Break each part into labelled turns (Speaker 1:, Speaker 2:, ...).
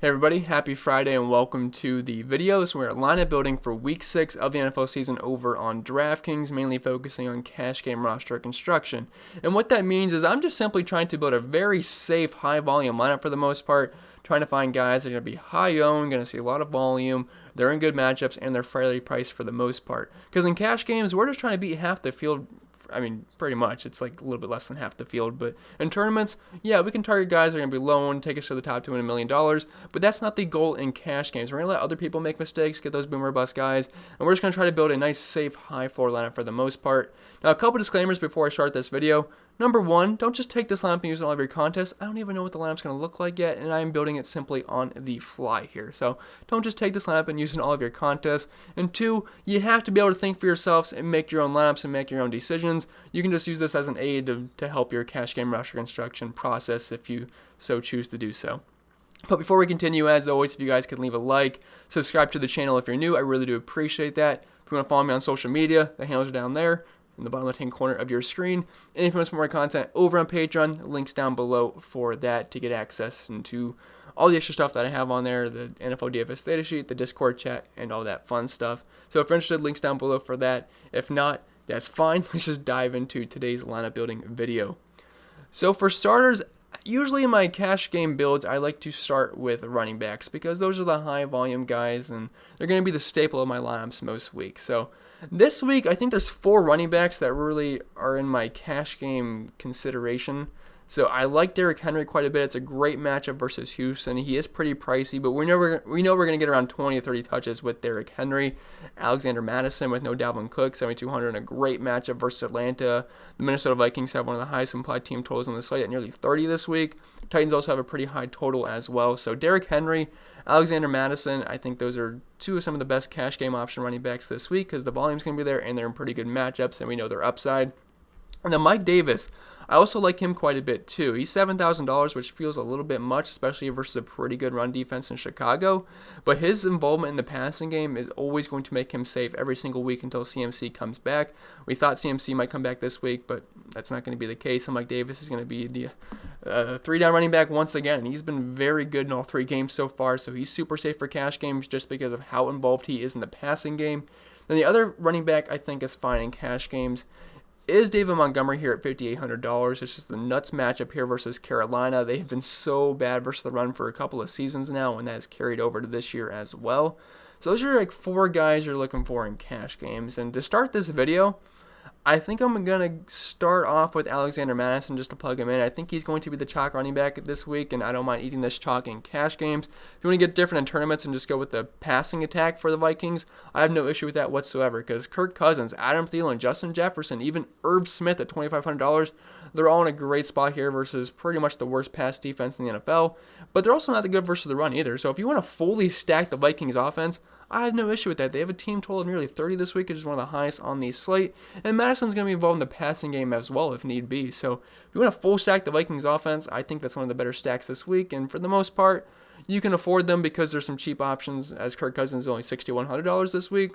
Speaker 1: Hey everybody, happy Friday and welcome to the video. So we're at lineup building for week 6 of the NFL season over on Draftkings, mainly focusing on cash game roster construction. And what that means is I'm just simply trying to build a very safe, high volume lineup for the most part, trying to find guys that are going to be high owned, going to see a lot of volume, they're in good matchups, and they're fairly priced for the most part. Because in cash games, we're just trying to beat half the field. I mean, pretty much. It's like a little bit less than half the field. But in tournaments, yeah, we can target guys that are going to be low and take us to the top to win $1 million. But that's not the goal in cash games. We're going to let other people make mistakes, get those boomer bust guys. And we're just going to try to build a nice, safe, high floor lineup for the most part. Now, a couple disclaimers before I start this video. Number one, don't just take this lineup and use it in all of your contests. I don't even know what the lineup's going to look like yet, and I'm building it simply on the fly here. So don't just take this lineup and use it in all of your contests. And two, you have to be able to think for yourselves and make your own lineups and make your own decisions. You can just use this as an aid to help your cash game roster construction process if you so choose to do so. But before we continue, as always, if you guys could leave a like, subscribe to the channel if you're new, I really do appreciate that. If you want to follow me on social media, the handles are down there in the bottom left-hand corner of your screen. And if you want some more content over on Patreon, links down below for that to get access into all the extra stuff that I have on there, the NFL DFS data sheet, the Discord chat, and all that fun stuff. So if you're interested, links down below for that. If not, that's fine. Let's just dive into today's lineup building video. So for starters, usually in my cash game builds, I like to start with running backs because those are the high volume guys and they're going to be the staple of my lineups most weeks. So this week, I think there's 4 running backs that really are in my cash game consideration. So I like Derrick Henry quite a bit. It's a great matchup versus Houston. He is pretty pricey, but we know we're going to get around 20 or 30 touches with Derrick Henry. Alexander Mattison with no Dalvin Cook, 7,200 in a great matchup versus Atlanta. The Minnesota Vikings have one of the highest implied team totals on the slate at nearly 30 this week. Titans also have a pretty high total as well. So Derrick Henry, Alexander Mattison, I think those are 2 of some of the best cash game option running backs this week because the volume's going to be there and they're in pretty good matchups and we know their upside. And then Mike Davis, I also like him quite a bit too. He's $7,000, which feels a little bit much, especially versus a pretty good run defense in Chicago. But his involvement in the passing game is always going to make him safe every single week until CMC comes back. We thought CMC might come back this week, but that's not going to be the case. And Mike Davis is going to be the 3-down running back once again. He's been very good in all 3 games so far, so he's super safe for cash games just because of how involved he is in the passing game. Then the other running back I think is fine in cash games is David Montgomery here at $5,800. It's just a nuts matchup here versus Carolina. They have been so bad versus the run for a couple of seasons now, and that has carried over to this year as well. So those are like 4 guys you're looking for in cash games. And to start this video, I think I'm going to start off with Alexander Mattison just to plug him in. I think he's going to be the chalk running back this week, and I don't mind eating this chalk in cash games. If you want to get different in tournaments and just go with the passing attack for the Vikings, I have no issue with that whatsoever because Kirk Cousins, Adam Thielen, Justin Jefferson, even Irv Smith at $2,500, they're all in a great spot here versus pretty much the worst pass defense in the NFL, but they're also not that good versus the run either. So if you want to fully stack the Vikings offense, I have no issue with that. They have a team total of nearly 30 this week, which is one of the highest on the slate. And Madison's going to be involved in the passing game as well if need be. So if you want to full stack the Vikings offense, I think that's one of the better stacks this week. And for the most part, you can afford them because there's some cheap options, as Kirk Cousins is only $6,100 this week.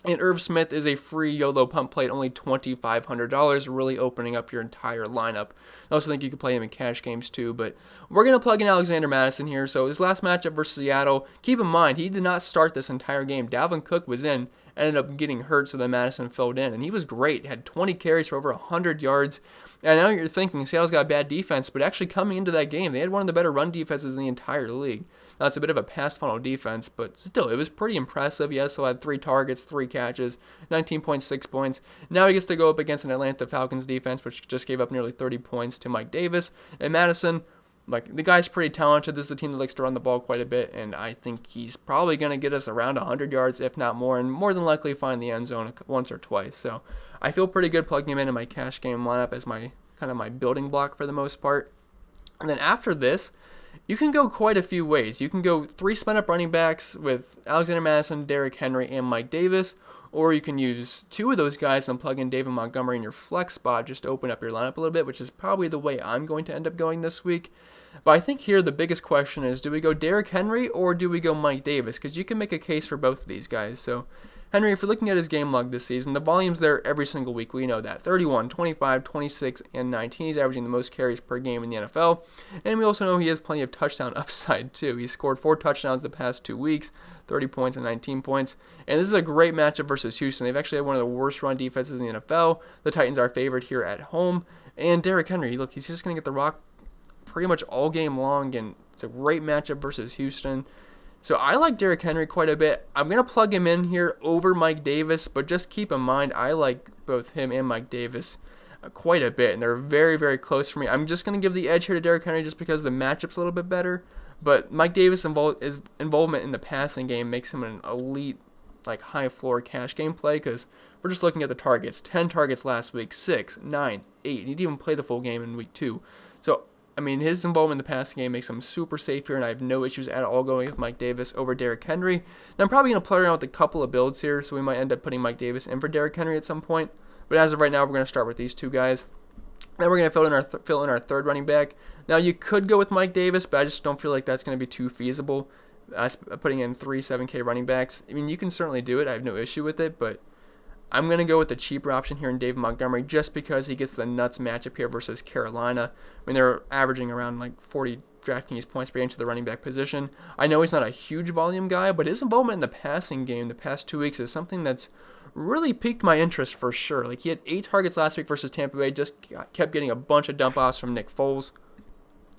Speaker 1: And Irv Smith is a free YOLO pump play at only $2,500, really opening up your entire lineup. I also think you could play him in cash games too, but we're going to plug in Alexander Mattison here. So his last matchup versus Seattle, keep in mind, he did not start this entire game. Dalvin Cook was in, ended up getting hurt, so then Mattison filled in, and he was great. Had 20 carries for over 100 yards. And I know you're thinking Seattle's got a bad defense, but actually coming into that game, they had one of the better run defenses in the entire league. Now, it's a bit of a pass funnel defense, but still, it was pretty impressive. He also had 3 targets, 3 catches, 19.6 points. Now he gets to go up against an Atlanta Falcons defense, which just gave up nearly 30 points to Mike Davis. And Mattison, like, the guy's pretty talented. This is a team that likes to run the ball quite a bit, and I think he's probably going to get us around 100 yards, if not more, and more than likely find the end zone once or twice. So I feel pretty good plugging him in my cash game lineup as my kind of my building block for the most part. And then after this, you can go quite a few ways. You can go 3 spin-up running backs with Alexander Mattison, Derrick Henry, and Mike Davis, or you can use 2 of those guys and plug in David Montgomery in your flex spot just to open up your lineup a little bit, which is probably the way I'm going to end up going this week. But I think here the biggest question is, do we go Derrick Henry or do we go Mike Davis? Because you can make a case for both of these guys. So Henry, if you're looking at his game log this season, the volume's there every single week. We know that. 31, 25, 26, and 19. He's averaging the most carries per game in the NFL. And we also know he has plenty of touchdown upside, too. He's scored 4 touchdowns the past 2 weeks, 30 points and 19 points. And this is a great matchup versus Houston. They've actually had one of the worst run defenses in the NFL. The Titans are favored here at home. And Derrick Henry, look, he's just going to get the rock pretty much all game long, and it's a great matchup versus Houston. So I like Derrick Henry quite a bit. I'm going to plug him in here over Mike Davis, but just keep in mind I like both him and Mike Davis quite a bit, and they're very, very close for me. I'm just going to give the edge here to Derrick Henry just because the matchup's a little bit better, but Mike Davis' involvement in the passing game makes him an elite, like high floor cash game play, because we're just looking at the targets. 10 targets last week, 6, 9, 8. He didn't even play the full game in week 2. So I mean, his involvement in the passing game makes him super safe here, and I have no issues at all going with Mike Davis over Derrick Henry. Now, I'm probably going to play around with a couple of builds here, so we might end up putting Mike Davis in for Derrick Henry at some point. But as of right now, we're going to start with these two guys. Then we're going to fill in our third running back. Now, you could go with Mike Davis, but I just don't feel like that's going to be too feasible. Putting in 3 7K running backs. I mean, you can certainly do it. I have no issue with it, but I'm going to go with the cheaper option here in David Montgomery just because he gets the nuts matchup here versus Carolina. I mean, they're averaging around like 40 Draftkings points per game to the running back position. I know he's not a huge volume guy, but his involvement in the passing game the past 2 weeks is something that's really piqued my interest for sure. Like, he had 8 targets last week versus Tampa Bay, just kept getting a bunch of dump offs from Nick Foles.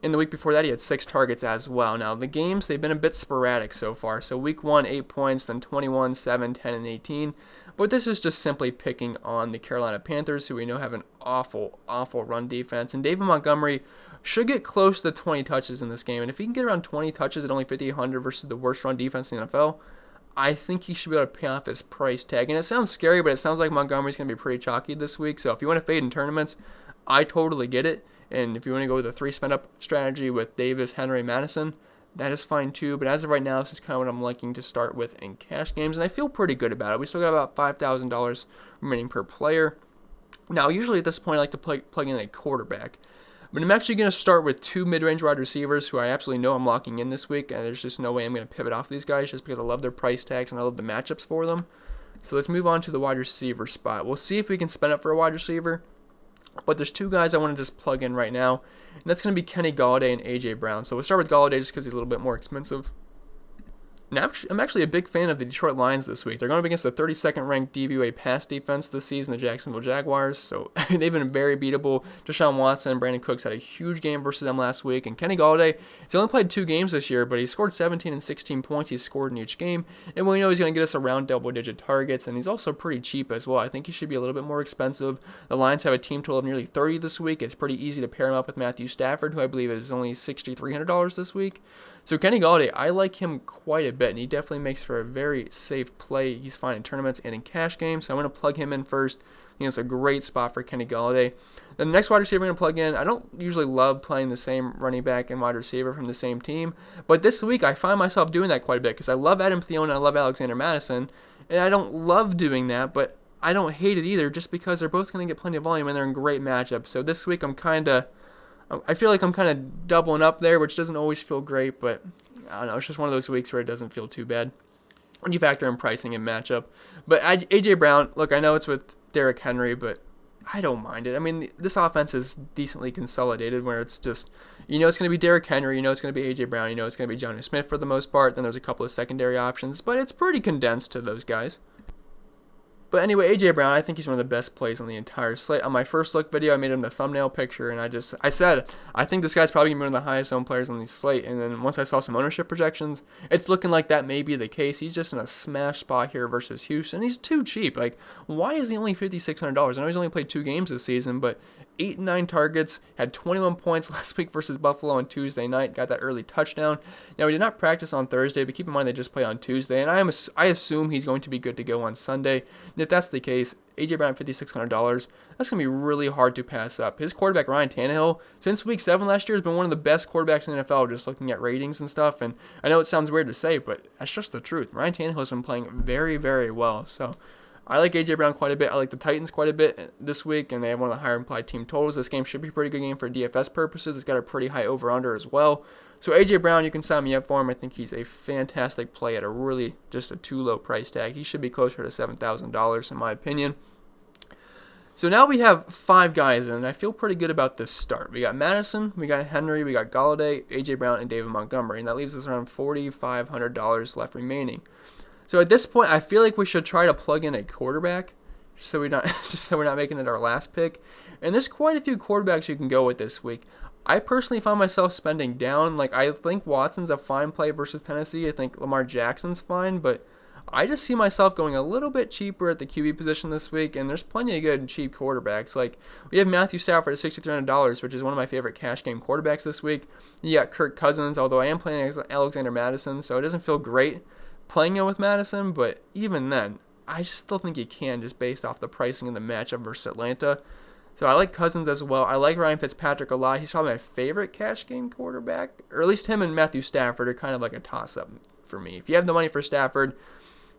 Speaker 1: In the week before that, he had 6 targets as well. Now, the games, they've been a bit sporadic so far. So week 1, 8 points, then 21, 7, 10, and 18. But this is just simply picking on the Carolina Panthers, who we know have an awful, awful run defense. And David Montgomery should get close to 20 touches in this game. And if he can get around 20 touches at only 5,800 versus the worst run defense in the NFL, I think he should be able to pay off his price tag. And it sounds scary, but it sounds like Montgomery's going to be pretty chalky this week. So if you want to fade in tournaments, I totally get it. And if you want to go with a 3 spend up strategy with Davis, Henry, Madison, that is fine too. But as of right now, this is kind of what I'm liking to start with in cash games, and I feel pretty good about it. We still got about $5,000 remaining per player. Now, usually at this point, I like to plug in a quarterback. But I'm actually going to start with 2 mid-range wide receivers who I absolutely know I'm locking in this week, and there's just no way I'm going to pivot off these guys just because I love their price tags and I love the matchups for them. So let's move on to the wide receiver spot. We'll see if we can spend up for a wide receiver. But there's 2 guys I want to just plug in right now, and that's going to be Kenny Golladay and A.J. Brown. So we'll start with Golladay just because he's a little bit more expensive. Now, I'm actually a big fan of the Detroit Lions this week. They're going up against the 32nd ranked DVOA pass defense this season, the Jacksonville Jaguars. So they've been very beatable. Deshaun Watson and Brandon Cooks had a huge game versus them last week. And Kenny Golladay, he's only played 2 games this year, but he scored 17 and 16 points. He's scored in each game. And we know he's going to get us around double-digit targets. And he's also pretty cheap as well. I think he should be a little bit more expensive. The Lions have a team total of nearly 30 this week. It's pretty easy to pair him up with Matthew Stafford, who I believe is only $6,300 this week. So Kenny Golladay, I like him quite a bit, and he definitely makes for a very safe play. He's fine in tournaments and in cash games, so I'm going to plug him in first. I think it's a great spot for Kenny Golladay. Then the next wide receiver I'm going to plug in, I don't usually love playing the same running back and wide receiver from the same team, but this week I find myself doing that quite a bit because I love Adam Thielen and I love Alexander Madison, and I don't love doing that, but I don't hate it either just because they're both going to get plenty of volume and they're in great matchups. So this week I feel like I'm kind of doubling up there, which doesn't always feel great, but I don't know. It's just one of those weeks where it doesn't feel too bad when you factor in pricing and matchup. But A.J. Brown, look, I know it's with Derrick Henry, but I don't mind it. I mean, this offense is decently consolidated where it's just, you know it's going to be Derrick Henry, you know it's going to be A.J. Brown, you know it's going to be Jonnu Smith for the most part. Then there's a couple of secondary options, but it's pretty condensed to those guys. But anyway, A.J. Brown, I think he's one of the best plays on the entire slate. On my first look video, I made him the thumbnail picture, and I said, I think this guy's probably going to be one of the highest owned players on the slate. And then once I saw some ownership projections, it's looking like that may be the case. He's just in a smash spot here versus Houston. He's too cheap. Like, why is he only $5,600? I know he's only played 2 games this season, but 8 and 9 targets, had 21 points last week versus Buffalo on Tuesday night, got that early touchdown. Now, he did not practice on Thursday, but keep in mind they just play on Tuesday, and I assume he's going to be good to go on Sunday. And if that's the case, A.J. Brown at $5,600, that's going to be really hard to pass up. His quarterback, Ryan Tannehill, since week 7 last year, has been one of the best quarterbacks in the NFL, just looking at ratings and stuff, and I know it sounds weird to say, but that's just the truth. Ryan Tannehill has been playing very, very well, so I like A.J. Brown quite a bit. I like the Titans quite a bit this week, and they have one of the higher implied team totals. This game should be a pretty good game for DFS purposes. It's got a pretty high over-under as well. So A.J. Brown, you can sign me up for him. I think he's a fantastic play at a really just a too low price tag. He should be closer to $7,000 in my opinion. So now we have 5 guys in, and I feel pretty good about this start. We got Madison, we got Henry, we got Galladay, A.J. Brown, and David Montgomery, and that leaves us around $4,500 left remaining. So at this point, I feel like we should try to plug in a quarterback, just so we're not making it our last pick. And there's quite a few quarterbacks you can go with this week. I personally find myself spending down. Like, I think Watson's a fine play versus Tennessee. I think Lamar Jackson's fine, but I just see myself going a little bit cheaper at the QB position this week, and there's plenty of good cheap quarterbacks. Like, we have Matthew Stafford at $6,300, which is one of my favorite cash game quarterbacks this week. You got Kirk Cousins, although I am playing Alexander Madison, so it doesn't feel great playing it with Madison, but even then, I just still think you can just based off the pricing and the matchup versus Atlanta. So I like Cousins as well. I like Ryan Fitzpatrick a lot. He's probably my favorite cash game quarterback, or at least him and Matthew Stafford are kind of like a toss-up for me. If you have the money for Stafford,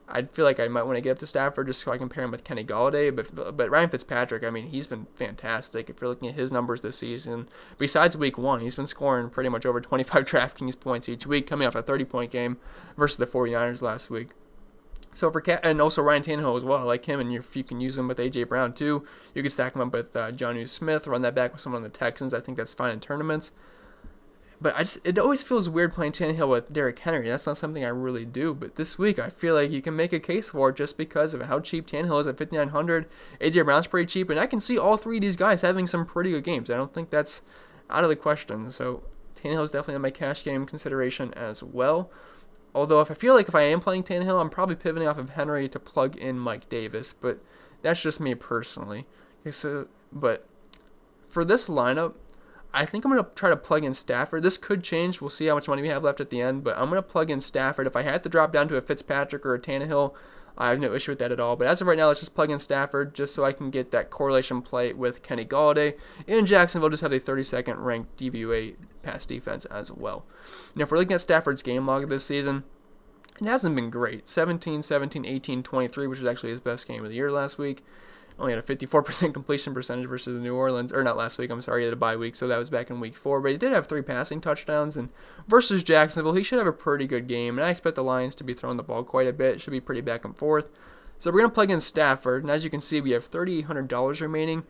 Speaker 1: I feel like I might want to get up to Stafford just so I can pair him with Kenny Galladay. But Ryan Fitzpatrick, I mean, he's been fantastic. If you're looking at his numbers this season, besides week 1, he's been scoring pretty much over 25 Draftkings points each week, coming off a 30-point game versus the 49ers last week. So and also Ryan Tannehill as well. I like him, and if you can use him with A.J. Brown too, you can stack him up with Jonnu Smith, run that back with someone on the Texans. I think that's fine in tournaments. But it always feels weird playing Tannehill with Derrick Henry. That's not something I really do. But this week, I feel like you can make a case for it just because of how cheap Tannehill is at $5,900. A.J. Brown's pretty cheap, and I can see all 3 of these guys having some pretty good games. I don't think that's out of the question. So Tannehill is definitely in my cash game consideration as well. Although if I am playing Tannehill, I'm probably pivoting off of Henry to plug in Mike Davis. But that's just me personally. But for this lineup, I think I'm going to try to plug in Stafford. This could change. We'll see how much money we have left at the end. But I'm going to plug in Stafford. If I had to drop down to a Fitzpatrick or a Tannehill, I have no issue with that at all. But as of right now, let's just plug in Stafford just so I can get that correlation play with Kenny Galladay. And Jacksonville just have a 32nd ranked DVOA pass defense as well. Now, if we're looking at Stafford's game log this season, it hasn't been great. 17, 17, 18, 23, which was actually his best game of the year last week. Only had a 54% completion percentage versus New Orleans, or not last week, I'm sorry, he had a bye week, so that was back in week 4. But he did have 3 passing touchdowns, and versus Jacksonville, he should have a pretty good game. And I expect the Lions to be throwing the ball quite a bit. It should be pretty back and forth. So we're going to plug in Stafford, and as you can see, we have $3,800 remaining.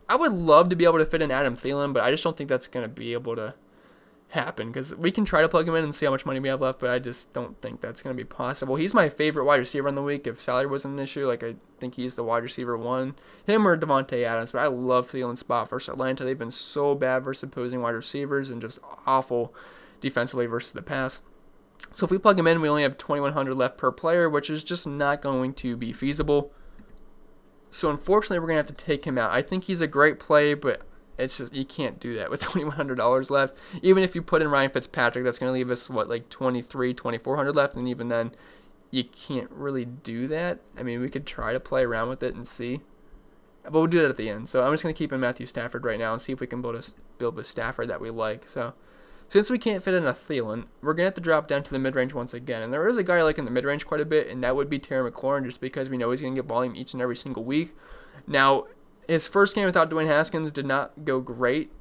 Speaker 1: I would love to be able to fit in Adam Thielen, but I just don't think that's going to be able to happen, because we can try to plug him in and see how much money we have left, but I just don't think that's going to be possible. He's my favorite wide receiver in the week. If salary wasn't an issue, like, I think he's the wide receiver 1, him or Devontae Adams. But I love Thielen's spot versus Atlanta. They've been so bad versus opposing wide receivers and just awful defensively versus the pass. So if we plug him in, we only have $2,100 left per player, which is just not going to be feasible. So unfortunately, we're going to have to take him out. I think he's a great play, but it's just, you can't do that with $2,100 left. Even if you put in Ryan Fitzpatrick, that's going to leave us, like $2,400 left, and even then, you can't really do that. I mean, we could try to play around with it and see, but we'll do that at the end. So I'm just going to keep in Matthew Stafford right now and see if we can build with Stafford that we like. So since we can't fit in a Thielen, we're going to have to drop down to the mid-range once again. And there is a guy I like in the mid-range quite a bit, and that would be Terry McLaurin, just because we know he's going to get volume each and every single week. Now, his first game without Dwayne Haskins did not go great.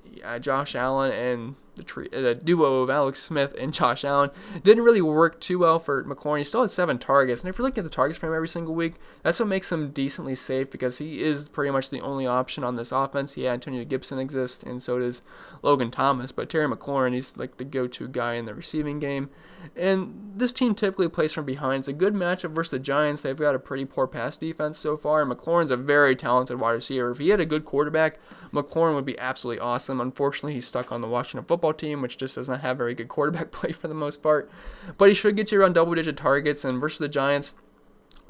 Speaker 1: Josh Allen and the duo of Alex Smith and Josh Allen didn't really work too well for McLaurin. He still had 7 targets, and if you're looking at the targets for him every single week, that's what makes him decently safe, because he is pretty much the only option on this offense. Yeah, Antonio Gibson exists, and so does Logan Thomas, but Terry McLaurin, he's like the go-to guy in the receiving game. And this team typically plays from behind. It's a good matchup versus the Giants. They've got a pretty poor pass defense so far, and McLaurin's a very talented wide receiver. If he had a good quarterback, McLaurin would be absolutely awesome. Unfortunately, he's stuck on the Washington football team, which just does not have very good quarterback play for the most part. But he should get you around double-digit targets, and versus the Giants,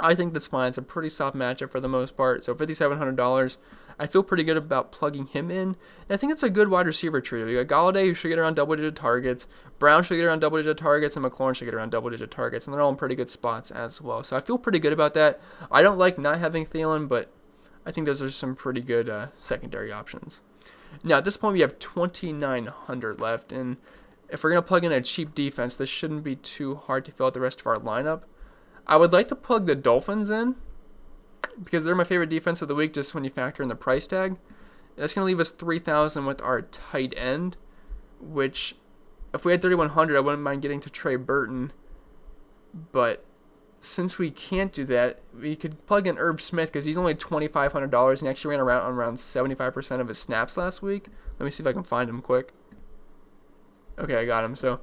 Speaker 1: I think that's fine. It's a pretty soft matchup for the most part. So $5,700, I feel pretty good about plugging him in. And I think it's a good wide receiver trio. You got Galladay, who should get around double-digit targets. Brown should get around double-digit targets, and McLaurin should get around double-digit targets. And they're all in pretty good spots as well. So I feel pretty good about that. I don't like not having Thielen, but I think those are some pretty good secondary options. Now, at this point, we have $2,900 left. And if we're going to plug in a cheap defense, this shouldn't be too hard to fill out the rest of our lineup. I would like to plug the Dolphins in, because they're my favorite defense of the week just when you factor in the price tag. That's going to leave us $3,000 with our tight end, which if we had 3,100, I wouldn't mind getting to Trey Burton. But since we can't do that, we could plug in Irv Smith because he's only $2,500 and he actually ran around 75% of his snaps last week. Let me see if I can find him quick. Okay, I got him. So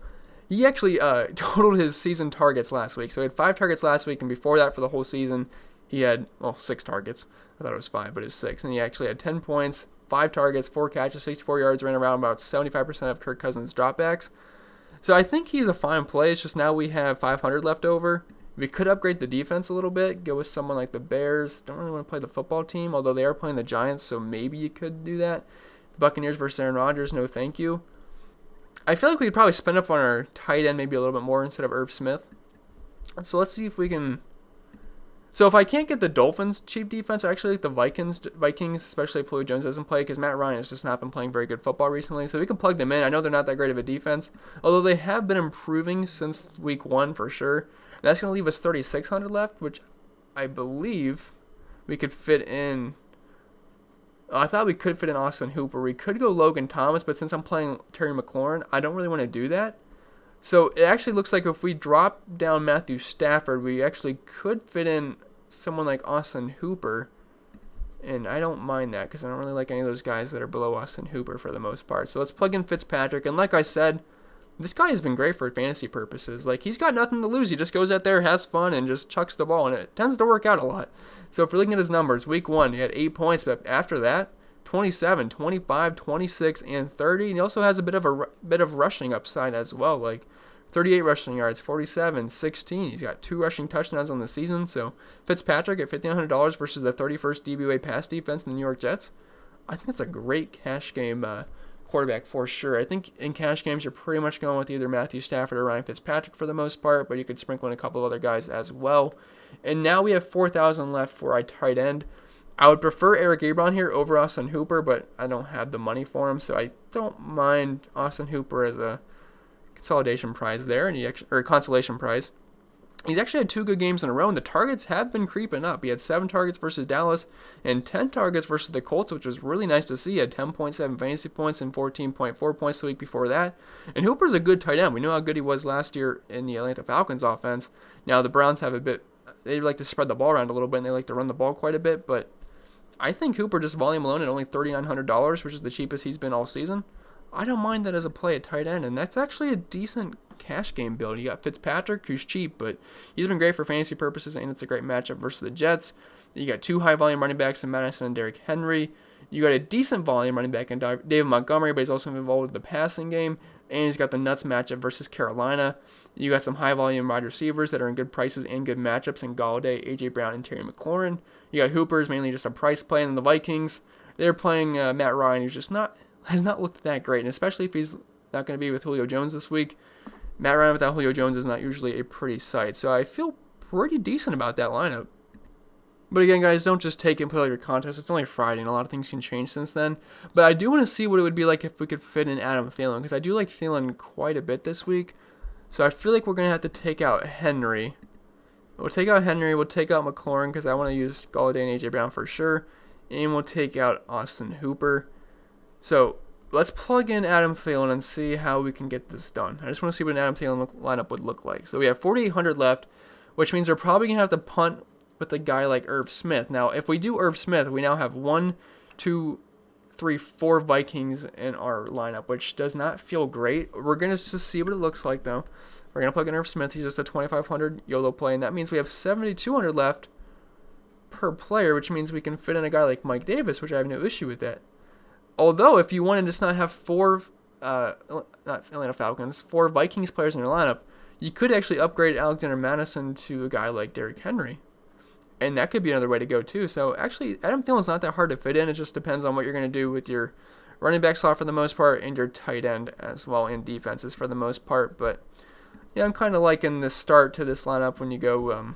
Speaker 1: he actually totaled his season targets last week. So he had 5 targets last week, and before that for the whole season, he had, 6 targets. I thought it was 5, but it's 6. And he actually had 10 points, 5 targets, 4 catches, 64 yards, ran around about 75% of Kirk Cousins' dropbacks. So I think he's a fine play. It's just now we have 500 left over. We could upgrade the defense a little bit, go with someone like the Bears. Don't really want to play the football team, although they are playing the Giants, so maybe you could do that. The Buccaneers versus Aaron Rodgers, no thank you. I feel like we could probably spend up on our tight end maybe a little bit more instead of Irv Smith. So let's see if we can... So if I can't get the Dolphins' cheap defense, I actually like the Vikings, especially if Julio Jones doesn't play, because Matt Ryan has just not been playing very good football recently. So we can plug them in. I know they're not that great of a defense, although they have been improving since week 1 for sure. That's going to leave us 3,600 left, which I believe we could fit in. I thought we could fit in Austin Hooper. We could go Logan Thomas, but since I'm playing Terry McLaurin, I don't really want to do that. So it actually looks like if we drop down Matthew Stafford, we actually could fit in someone like Austin Hooper. And I don't mind that because I don't really like any of those guys that are below Austin Hooper for the most part. So let's plug in Fitzpatrick. And like I said, this guy has been great for fantasy purposes. Like, he's got nothing to lose. He just goes out there, has fun, and just chucks the ball, and it tends to work out a lot. So if we're looking at his numbers, week 1, he had 8 points, but after that, 27, 25, 26, and 30. And he also has a bit of rushing upside as well, like 38 rushing yards, 47, 16. He's got 2 rushing touchdowns on the season. So Fitzpatrick at $1,500 versus the 31st DVOA pass defense in the New York Jets. I think that's a great cash game quarterback for sure. I think in cash games you're pretty much going with either Matthew Stafford or Ryan Fitzpatrick for the most part, but you could sprinkle in a couple of other guys as well. And now we have 4,000 left for our tight end. I would prefer Eric Ebron here over Austin Hooper, but I don't have the money for him, so I don't mind Austin Hooper as a consolidation prize there, or consolation prize. He's actually had 2 good games in a row, and the targets have been creeping up. He had 7 targets versus Dallas and 10 targets versus the Colts, which was really nice to see. He had 10.7 fantasy points and 14.4 points the week before that. And Hooper's a good tight end. We know how good he was last year in the Atlanta Falcons offense. Now, the Browns have they like to spread the ball around a little bit, and they like to run the ball quite a bit, but I think Hooper, just volume alone at only $3,900, which is the cheapest he's been all season, I don't mind that as a play at tight end, and that's actually a decent cash game build. You got Fitzpatrick, who's cheap, but he's been great for fantasy purposes, and it's a great matchup versus the Jets. You got 2 high-volume running backs in Madison and Derrick Henry. You got a decent volume running back in David Montgomery, but he's also involved with the passing game, and he's got the nuts matchup versus Carolina. You got some high-volume wide receivers that are in good prices and good matchups in Galladay, A.J. Brown, and Terry McLaurin. You got Hooper's mainly just a price play, and the Vikings, they're playing Matt Ryan, who's just has not looked that great, and especially if he's not going to be with Julio Jones this week. Matt Ryan without Julio Jones is not usually a pretty sight, so I feel pretty decent about that lineup. But again, guys, don't just take it and put out your contest. It's only Friday, and a lot of things can change since then. But I do want to see what it would be like if we could fit in Adam Thielen, because I do like Thielen quite a bit this week. So I feel like we're going to have to take out Henry. We'll take out Henry. We'll take out McLaurin, because I want to use Galladay and A.J. Brown for sure. And we'll take out Austin Hooper. So let's plug in Adam Thielen and see how we can get this done. I just want to see what an Adam Thielen lineup would look like. So we have 4,800 left, which means we're probably going to have to punt with a guy like Irv Smith. Now, if we do Irv Smith, we now have 1, 2, 3, 4 Vikings in our lineup, which does not feel great. We're going to just see what it looks like, though. We're going to plug in Irv Smith. He's just a 2,500 YOLO play, and that means we have 7,200 left per player, which means we can fit in a guy like Mike Davis, which I have no issue with that. Although, if you want to just not have 4 Vikings players in your lineup, you could actually upgrade Alexander Madison to a guy like Derrick Henry. And that could be another way to go, too. So, actually, Adam Thielen's not that hard to fit in. It just depends on what you're going to do with your running back slot for the most part and your tight end as well, and defenses for the most part. But, yeah, I'm kind of liking the start to this lineup when you go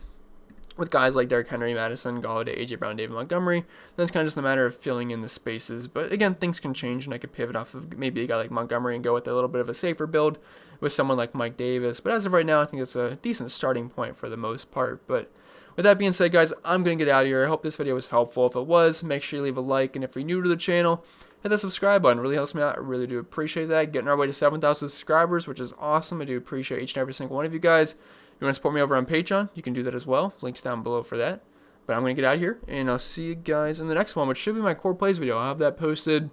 Speaker 1: with guys like Derrick Henry, Madison, Galladay, A.J. Brown, David Montgomery. Then it's kind of just a matter of filling in the spaces. But, again, things can change, and I could pivot off of maybe a guy like Montgomery and go with a little bit of a safer build with someone like Mike Davis. But as of right now, I think it's a decent starting point for the most part. But with that being said, guys, I'm going to get out of here. I hope this video was helpful. If it was, make sure you leave a like. And if you're new to the channel, hit the subscribe button. It really helps me out. I really do appreciate that. Getting our way to 7,000 subscribers, which is awesome. I do appreciate each and every single one of you guys. If you want to support me over on Patreon, you can do that as well. Links down below for that. But I'm going to get out of here, and I'll see you guys in the next one, which should be my core plays video. I'll have that posted.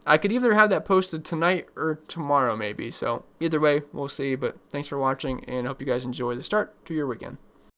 Speaker 1: I could either have that posted tonight or tomorrow maybe. So either way, we'll see. But thanks for watching, and I hope you guys enjoy the start to your weekend.